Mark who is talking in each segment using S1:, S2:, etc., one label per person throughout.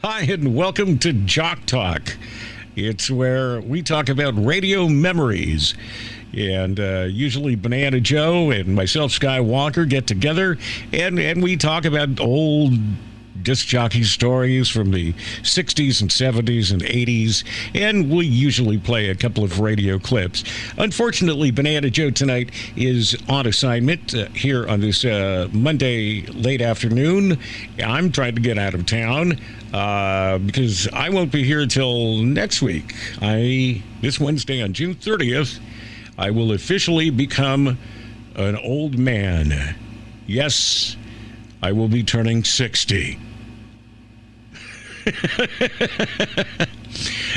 S1: Hi, and welcome to JOCK TALK. It's where we talk about radio memories. And usually Banana Joe and myself, Sky Walker, get together and we talk about old disc jockey stories from the 60s and 70s and 80s, and we usually play a couple of radio clips. Unfortunately, Banana Joe tonight is on assignment here on this Monday late afternoon. I'm trying to get out of town because I won't be here until next week. This Wednesday on June 30th, I will officially become an old man. Yes, I will be turning 60.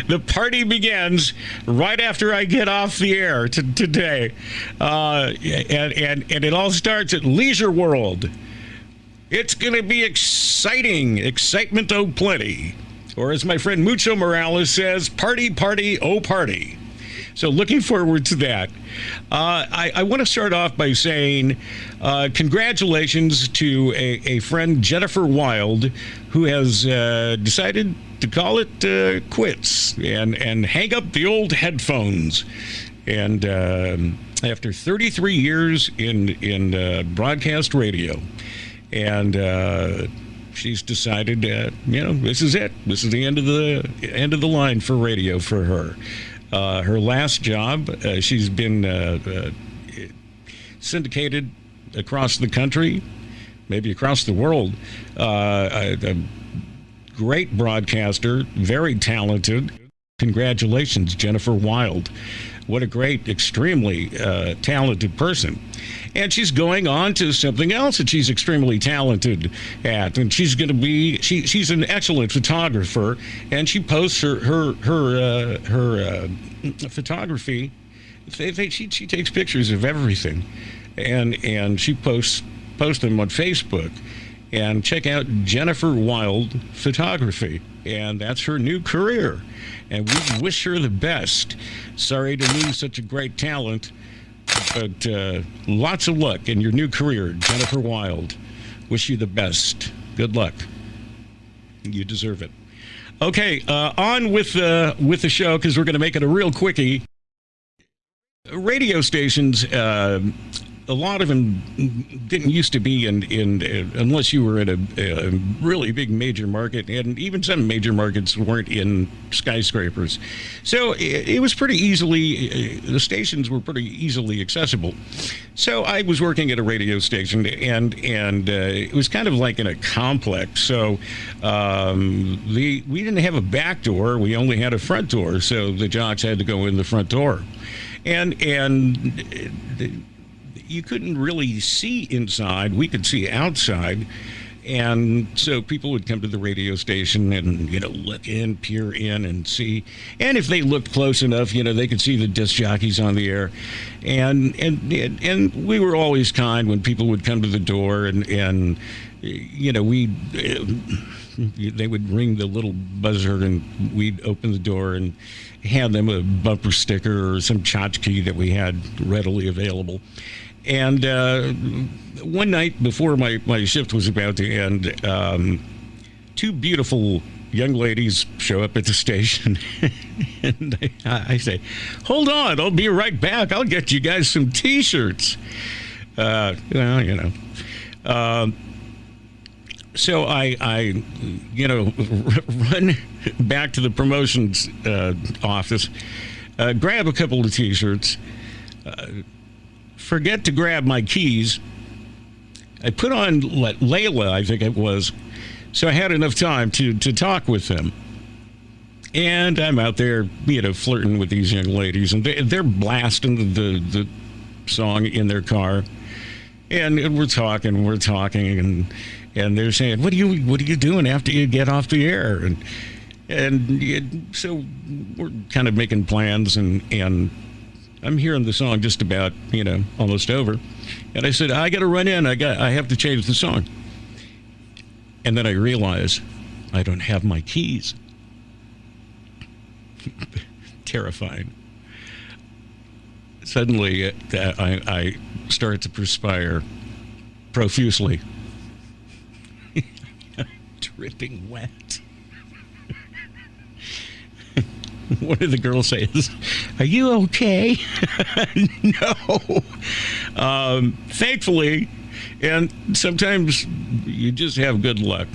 S1: The party begins right after I get off the air today. And it all starts at Leisure World. It's going to be exciting. Excitement oh plenty. Or as my friend Mucho Morales says, party, party, oh party. So looking forward to that. I want to start off by saying congratulations to a friend, Jennifer Wild, who has decided to call it quits and hang up the old headphones. And after 33 years in broadcast radio, and she's decided, this is it. This is the end of the line for radio for her. Her last job, she's been syndicated across the country, maybe across the world. A great broadcaster, very talented. Congratulations, Jennifer Wild. What a great, extremely talented person. And she's going on to something else that she's extremely talented at. And she's going to be, she's an excellent photographer, and she posts her photography. She takes pictures of everything, and she posts them on Facebook. And check out Jennifer Wild Photography, and that's her new career. And we wish her the best. Sorry to lose such a great talent, but lots of luck in your new career, Jennifer Wild. Wish you the best. Good luck. You deserve it. Okay, on with the show, because we're going to make it a real quickie. Radio stations, a lot of them didn't used to be in unless you were in a really big major market, and even some major markets weren't in skyscrapers. So it was pretty easily, the stations were pretty easily accessible. So I was working at a radio station, and it was kind of like in a complex. So we didn't have a back door, we only had a front door, so the jocks had to go in the front door. And you couldn't really see inside. We could see outside. And so people would come to the radio station and, look in, peer in and see. And if they looked close enough, they could see the disc jockeys on the air. And we were always kind when people would come to the door and they would ring the little buzzer and we'd open the door and hand them a bumper sticker or some tchotchke that we had readily available. And one night before my shift was about to end, two beautiful young ladies show up at the station. And I say, hold on, I'll be right back. I'll get you guys some T-shirts. So I run back to the promotions office, grab a couple of T-shirts, forget to grab my keys. I put on Layla, I think it was, so I had enough time to talk with them. And I'm out there, flirting with these young ladies, and they're blasting the song in their car. And we're talking, and they're saying, "What are you doing after you get off the air?" So we're kind of making plans, and I'm hearing the song just about, almost over. And I said, I got to run in. I have to change the song. And then I realize I don't have my keys. Terrifying. Suddenly, I started to perspire profusely. Dripping wet. one of the girls says, "Are you okay?" No. Thankfully, and sometimes you just have good luck.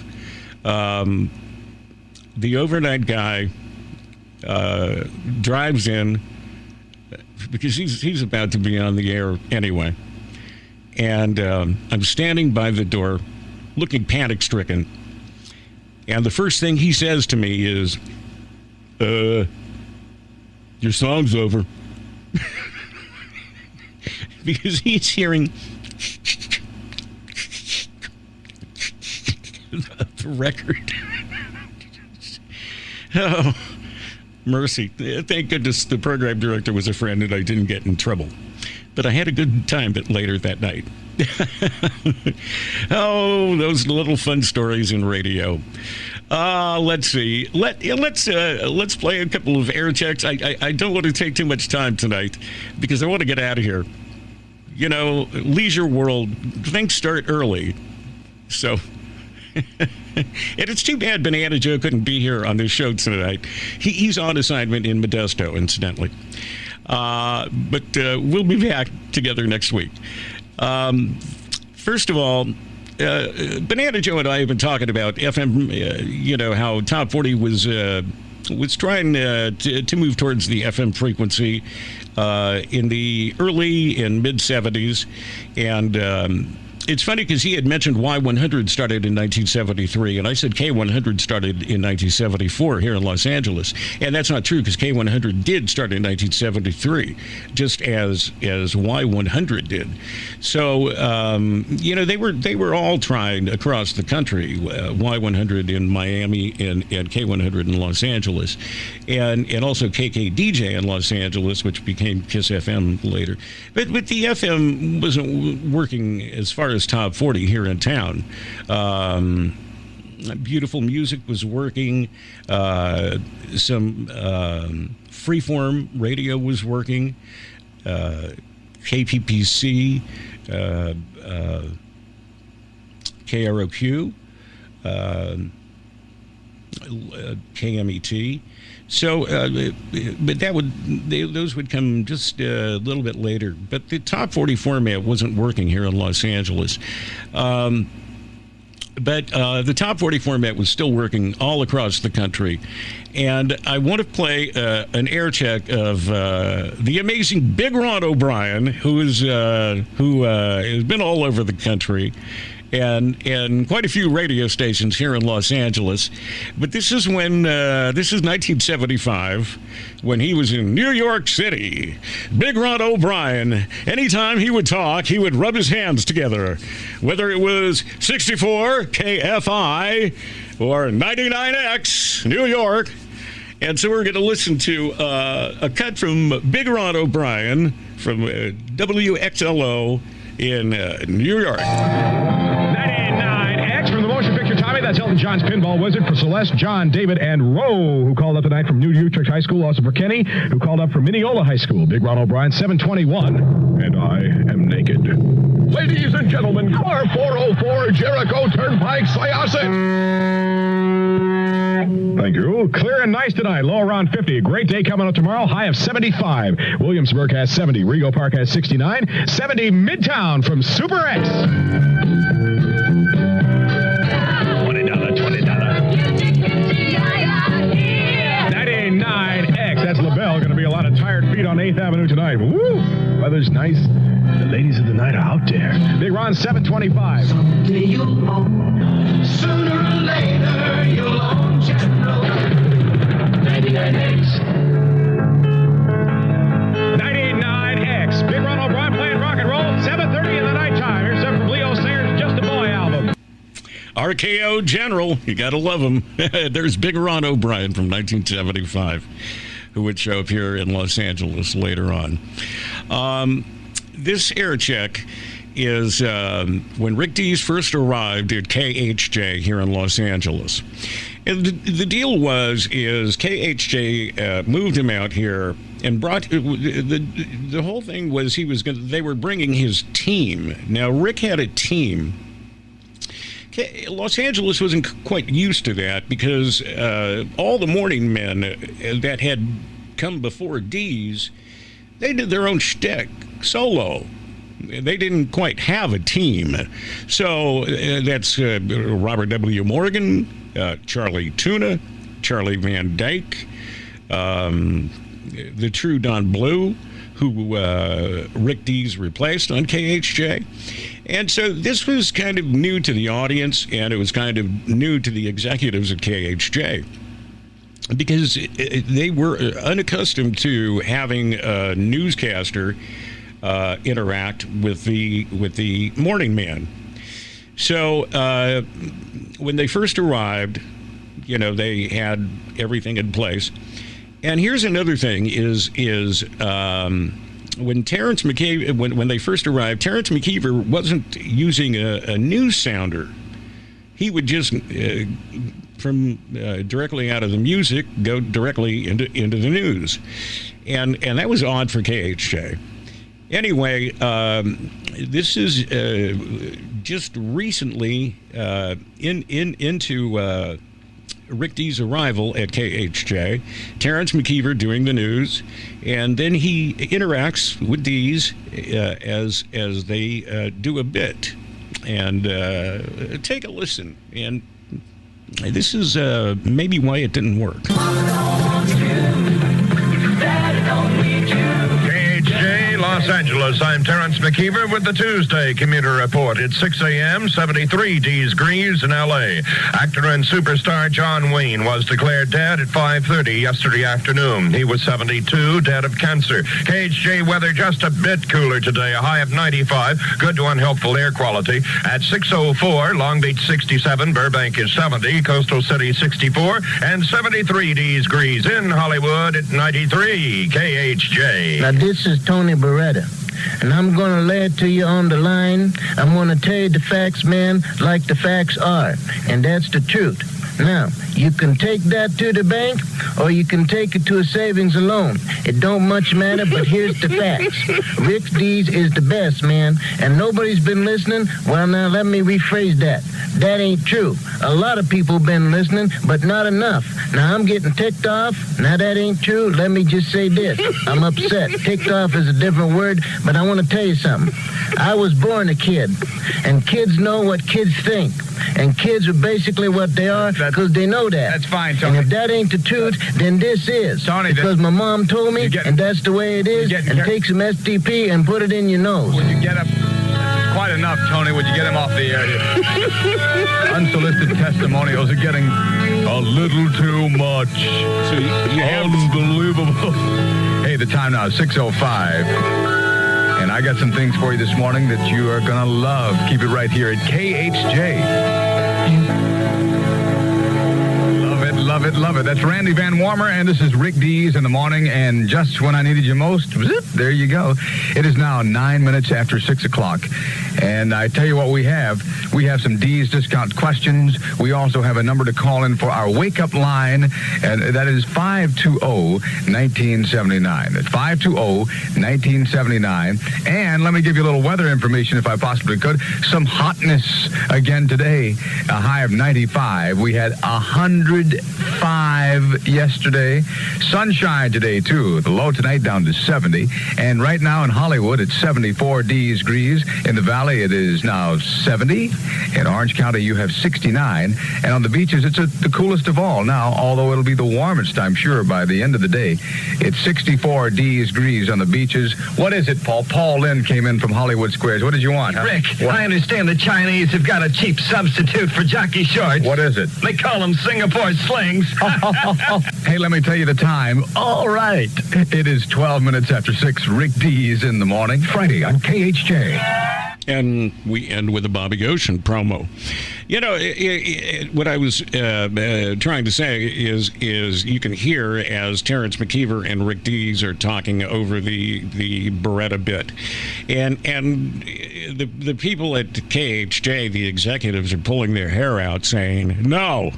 S1: The overnight guy drives in because he's about to be on the air anyway. And I'm standing by the door looking panic-stricken. And the first thing he says to me is, your song's over. Because he's hearing the record. Oh, mercy. Thank goodness the program director was a friend and I didn't get in trouble. But I had a good time later that night. Oh, those little fun stories in radio. Let's see. Let's play a couple of air checks. I don't want to take too much time tonight because I want to get out of here. You know, Leisure World, things start early. So, and it's too bad Banana Joe couldn't be here on this show tonight. He's on assignment in Modesto, incidentally. But we'll be back together next week. First of all, Banana Joe and I have been talking about FM, how Top 40 was trying to move towards the FM frequency in the early and mid-'70s. And it's funny because he had mentioned Y100 started in 1973, and I said K100 started in 1974 here in Los Angeles. And that's not true because K100 did start in 1973, just as Y100 did. So, they were all trying across the country, Y100 in Miami and K100 in Los Angeles, and also KKDJ in Los Angeles, which became Kiss FM later. But the FM wasn't working as far as Top 40 here in town. Beautiful Music was working. Some freeform radio was working. KPPC, KROQ, KMET. So, but those would come just a little bit later. But the Top 40 format wasn't working here in Los Angeles. But the Top 40 format was still working all across the country. And I want to play an air check of the amazing Big Ron O'Brien, who has been all over the country. And quite a few radio stations here in Los Angeles. But this is when, this is 1975, when he was in New York City. Big Ron O'Brien, anytime he would talk, he would rub his hands together. Whether it was 64 KFI or 99X New York. And so we're going to listen to a cut from Big Ron O'Brien from WXLO in New York.
S2: 99X from the motion picture Tommy. That's Elton John's Pinball Wizard. For Celeste, John, David, and Roe, who called up tonight from New Utrecht High School. Also for Kenny, who called up from Mineola High School. Big Ron O'Brien, 721. And I am naked. Ladies and gentlemen, car 404, Jericho Turnpike, Syosset. Thank you. Clear and nice tonight. Low around 50. A great day coming up tomorrow. High of 75. Williamsburg has 70. Rego Park has 69. 70 Midtown from Super X. $20. 99X. That's LaBelle. Going to be a lot of tired feet on 8th Avenue tonight. Woo! Weather's nice. The ladies of the night are out there. Big Ron, 725.
S3: Someday you'll own. Sooner or later you'll own General. 99X.
S2: 99X. Big Ron O'Brien playing rock and roll. 7:30 in the nighttime. Here's something from Leo Sayers' Just a Boy album.
S1: RKO General, you gotta love him. There's Big Ron O'Brien from 1975, who would show up here in Los Angeles later on. This air check is when Rick Dees first arrived at KHJ here in Los Angeles. And the deal is KHJ moved him out here and brought the whole thing was they were bringing his team. Now Rick had a team. Los Angeles wasn't quite used to that because all the morning men that had come before D's, they did their own shtick solo. They didn't quite have a team. So that's Robert W. Morgan, Charlie Tuna, Charlie Van Dyke, the true Don Blue, who Rick Dees replaced on KHJ. And so this was kind of new to the audience, and it was kind of new to the executives at KHJ. Because they were unaccustomed to having a newscaster interact with the morning man. So when they first arrived, they had everything in place. And here's another thing: is when Terrence McKeever, when they first arrived, Terrence McKeever wasn't using a news sounder. He would just from directly out of the music go directly into the news, and that was odd for KHJ. Anyway, this is just recently into Rick Dees' arrival at KHJ. Terrence McKeever doing the news, and then he interacts with Dees as they do a bit. And take a listen. And this is maybe why it didn't work.
S2: KHJ, Los Angeles. I'm Terrence McKeever with the Tuesday Commuter Report. It's 6 a.m., 73 degrees in L.A. Actor and superstar John Wayne was declared dead at 5:30 yesterday afternoon. He was 72, dead of cancer. KHJ weather just a bit cooler today, a high of 95, good to unhelpful air quality. At 6:04, Long Beach 67, Burbank is 70, Coastal City 64, and 73 degrees in Hollywood at 93. KHJ.
S4: Now, this is Tony Beretta, and I'm going to lay it to you on the line. I'm going to tell you the facts, man, like the facts are, and that's the truth. Now, you can take that to the bank, or you can take it to a savings and loan. It don't much matter, but here's the facts. Rick Dees is the best, man, and nobody's been listening. Well, now, let me rephrase that. That ain't true. A lot of people been listening, but not enough. Now, I'm getting ticked off. Now, that ain't true. Let me just say this. I'm upset. Ticked off is a different word, but I want to tell you something. I was born a kid, and kids know what kids think. And kids are basically what they are because they know that.
S5: That's fine, Tony.
S4: And if that ain't the truth, then this is.
S5: Tony,
S4: because my mom told me, and that's the way it is. And take some STP and put it in your nose.
S5: Would you get up? Quite enough, Tony. Would you get him off the air? Unsolicited testimonials are getting a little too much.
S1: So you have
S5: unbelievable. Hey, the time now is 6:05. And I got some things for you this morning that you are going to love. Keep it right here at KHJ. Love it, love it. That's Randy Van Warmer, and this is Rick Dees in the morning. And just when I needed you most, zip, there you go. It is now 9 minutes after 6 o'clock. And I tell you what we have. We have some Dees discount questions. We also have a number to call in for our wake-up line, and that is 520-1979. That's 520-1979. And let me give you a little weather information, if I possibly could. Some hotness again today. A high of 95. We had 105 yesterday. Sunshine today, too. The low tonight down to 70. And right now in Hollywood, it's 74 degrees. In the valley, it is now 70. In Orange County, you have 69. And on the beaches, it's the coolest of all now, although it'll be the warmest, I'm sure, by the end of the day. It's 64 degrees on the beaches. What is it, Paul? Paul Lynn came in from Hollywood Squares. What did you want? Huh?
S6: Rick,
S5: What?
S6: I understand the Chinese have got a cheap substitute for jockey shorts.
S5: What is it?
S6: They call them Singapore slings.
S5: Hey, let me tell you the time. All right. It is 12 minutes after 6. Rick Dees in the morning. Friday on KHJ.
S1: And we end with a Bobby Goshen promo. You know, what I was trying to say is you can hear as Terrence McKeever and Rick Dees are talking over the Beretta bit, and the people at KHJ, the executives, are pulling their hair out, saying no.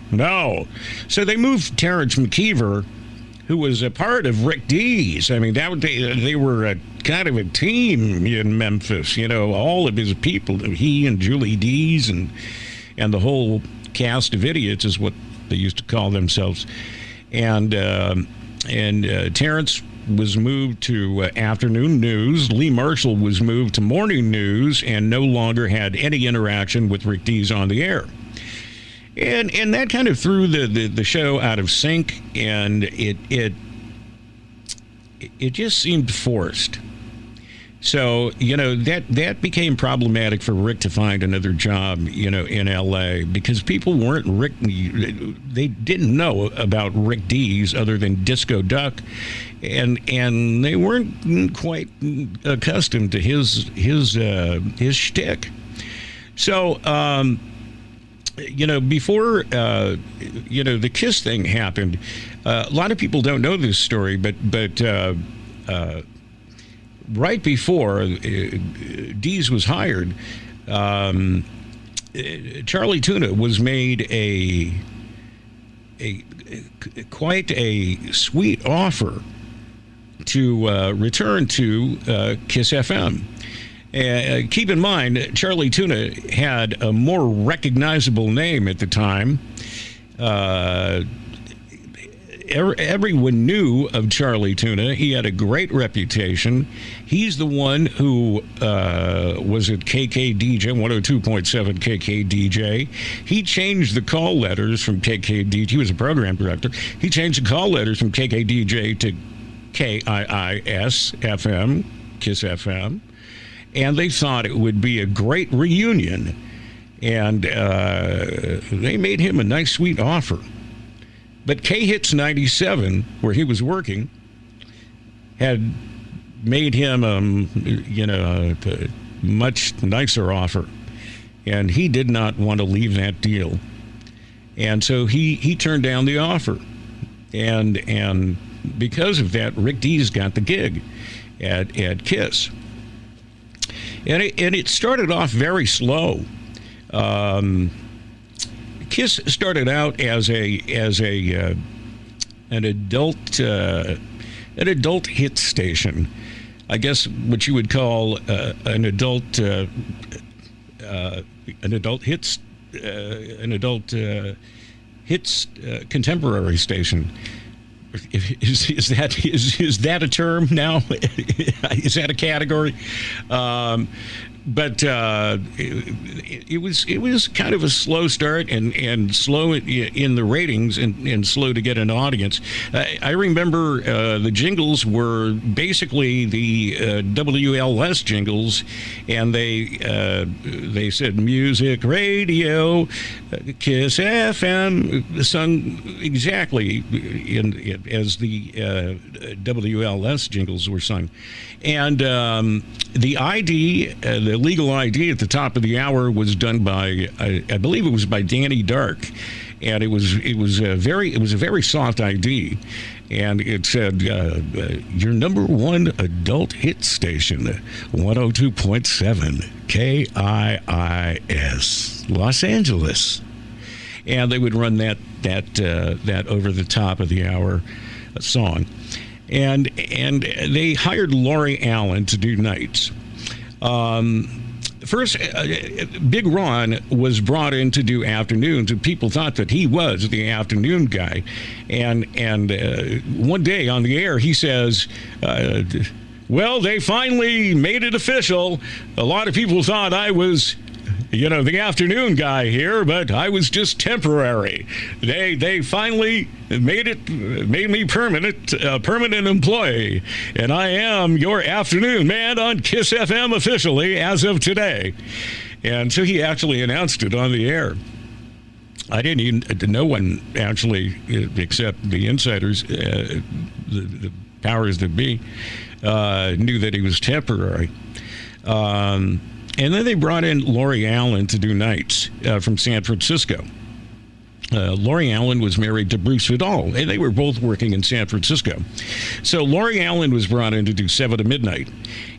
S1: So they moved Terrence McKeever, who was a part of Rick Dees. I mean, they were a kind of a team in Memphis. You know, all of his people, he and Julie Dees, and and the whole cast of idiots is what they used to call themselves. And Terrence was moved to afternoon news. Lee Marshall was moved to morning news and no longer had any interaction with Rick Dees on the air. And that kind of threw the show out of sync, and it just seemed forced. So, that became problematic for Rick to find another job, in L.A. because people weren't they didn't know about Rick Dees other than Disco Duck, and they weren't quite accustomed to his shtick. So, before, the Kiss thing happened, a lot of people don't know this story, but right before Dees was hired, Charlie Tuna was made quite a sweet offer to return to Kiss FM. Keep in mind, Charlie Tuna had a more recognizable name at the time. Everyone knew of Charlie Tuna. He had a great reputation. He's the one who was at KKDJ, 102.7 KKDJ. He changed the call letters from KKDJ. He was a program director. He changed the call letters from KKDJ to KIIS FM, Kiss FM. And they thought it would be a great reunion. And they made him a nice, sweet offer. But K-Hits 97, where he was working, had made him, a much nicer offer. And he did not want to leave that deal. And so he turned down the offer. And because of that, Rick Dees got the gig at Kiss. And it started off very slow. Kiss started out as an adult hit station. I guess what you would call an adult hits contemporary station. Is that a term now? Is that a category? But it was kind of a slow start and slow in the ratings and slow to get an audience. I remember the jingles were basically the WLS jingles, and they said music radio, Kiss FM, sung exactly as the WLS jingles were sung. And the ID, the legal ID at the top of the hour was done by, I believe it was by Danny Dark, and it was a very soft ID, and it said your number one adult hit station, 102.7 KIIS, Los Angeles, and they would run that over the top of the hour song. And they hired Laurie Allen to do nights. First, Big Ron was brought in to do afternoons, and people thought that he was the afternoon guy. And one day on the air, he says, well, they finally made it official. A lot of people thought I was the afternoon guy here, but I was just temporary. They finally made me permanent employee, and I am your afternoon man on Kiss FM officially as of today. And so he actually announced it on the air. I didn't even, no one actually, except the insiders, the powers that be, knew that he was temporary. And then they brought in Laurie Allen to do nights from San Francisco. Laurie Allen was married to Bruce Vidal, and they were both working in San Francisco. So Laurie Allen was brought in to do 7 to midnight,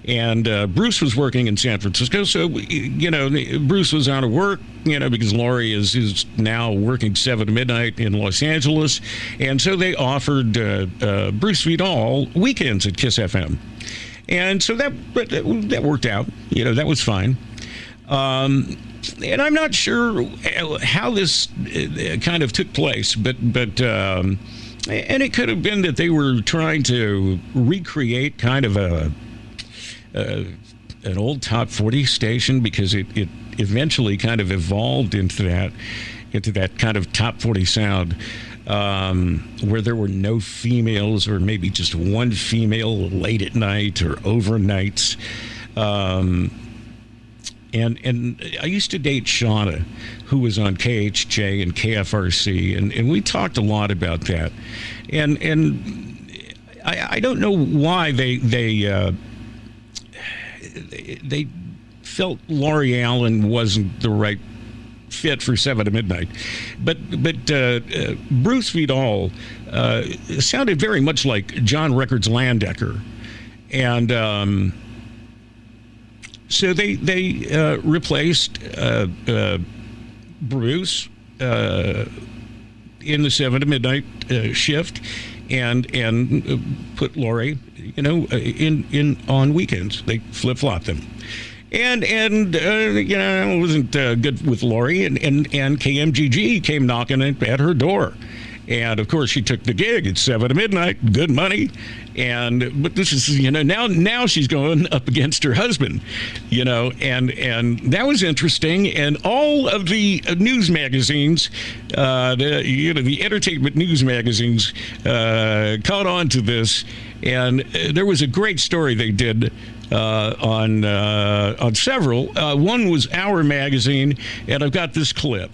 S1: and Bruce was working in San Francisco. So, Bruce was out of work, because Laurie is now working 7 to midnight in Los Angeles. And so they offered Bruce Vidal weekends at Kiss FM. And so that worked out. That was fine. And I'm not sure how this kind of took place, but and it could have been that they were trying to recreate kind of an old top 40 station, because it eventually kind of evolved into that kind of top 40 sound, where there were no females, or maybe just one female late at night or overnights. And I used to date Shauna, who was on KHJ and KFRC, and we talked a lot about that. And I don't know why they felt Laurie Allen wasn't the right fit for 7 to Midnight, but Bruce Vidal sounded very much like John Records Landecker, and so they replaced Bruce in the 7 to Midnight shift, and put Laurie, in on weekends. They flip-flopped them. And it wasn't good with Laurie, and KMGG came knocking at her door. And of course she took the gig at 7 to Midnight, good money. But this is, now she's going up against her husband, and that was interesting. And all of the news magazines, the entertainment news magazines, caught on to this. And there was a great story they did on several. One was Our Magazine, and I've got this clip.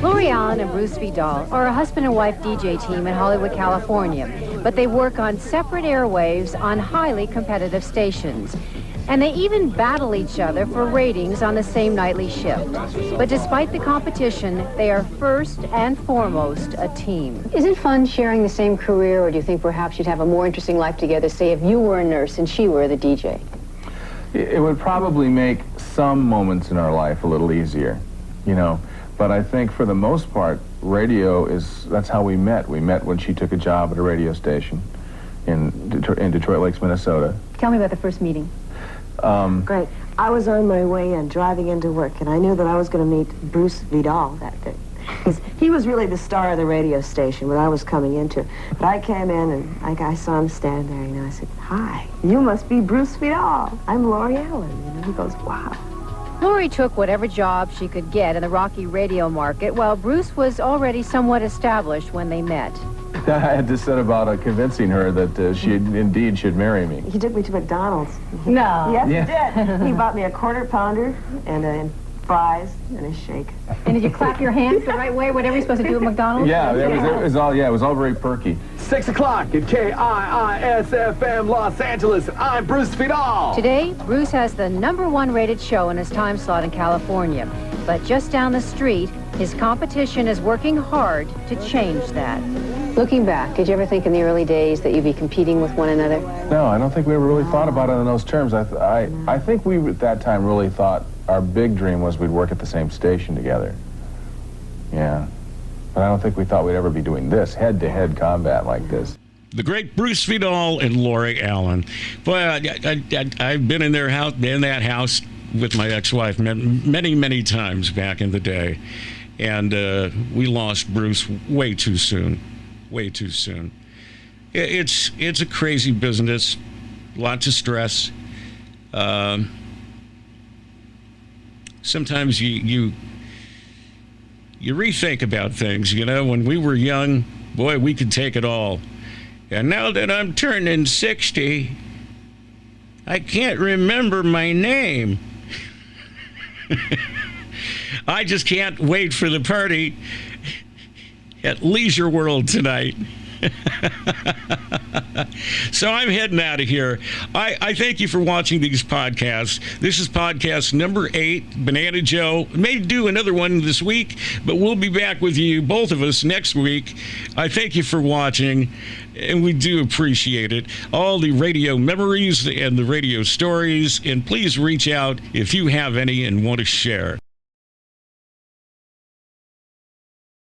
S7: Laurie Allen and Bruce Vidal are a husband and wife DJ team in Hollywood, California, but they work on separate airwaves on highly competitive stations. And they even battle each other for ratings on the same nightly shift. But despite the competition, they are first and foremost a team. Is it fun sharing the same career, or do you think perhaps you'd have a more interesting life together, say if you were a nurse and she were the DJ?
S8: It would probably make some moments in our life a little easier, But I think for the most part, that's how we met. We met when she took a job at a radio station in Detroit Lakes, Minnesota.
S7: Tell me about the first meeting.
S9: Great. I was on my way in, driving into work, and I knew that I was going to meet Bruce Vidal that day. Because he was really the star of the radio station when I was coming into it. But I came in, and I saw him stand there, I said, "Hi, you must be Bruce Vidal. I'm Laurie Allen." He goes, "Wow."
S7: Laurie took whatever job she could get in the Rocky radio market, while Bruce was already somewhat established when they met.
S8: I had to set about convincing her that she indeed should marry me.
S9: He took me to McDonald's.
S7: No.
S9: Yes, he did. He bought me a quarter pounder and fries and a shake.
S7: And did you clap your hands the right way, whatever you're supposed to do at McDonald's?
S8: Yeah, it was all very perky.
S6: 6 o'clock at KIIS-FM Los Angeles. I'm Bruce Vidal.
S7: Today, Bruce has the #1 rated show in his time slot in California. But just down the street, his competition is working hard to change that. Looking back, did you ever think in the early days that you'd be competing with one another?
S8: No, I don't think we ever really thought about it in those terms. I think we at that time really thought our big dream was we'd work at the same station together. Yeah. But I don't think we thought we'd ever be doing this, head-to-head combat like this.
S1: The great Bruce Vidal and Laurie Allen. Boy, I've been in that house with my ex-wife many, many times back in the day. And we lost Bruce way too soon. Way too soon. It's a crazy business. Lots of stress. Sometimes you rethink about things. When we were young, boy, we could take it all. And now that I'm turning 60, I can't remember my name. I just can't wait for the party at Leisure World tonight. So I'm heading out of here. I thank you for watching these podcasts. This is podcast number 8, Banana Joe. May do another one this week, but we'll be back with you, both of us, next week. I thank you for watching, and we do appreciate it. All the radio memories and the radio stories, and please reach out if you have any and want to share.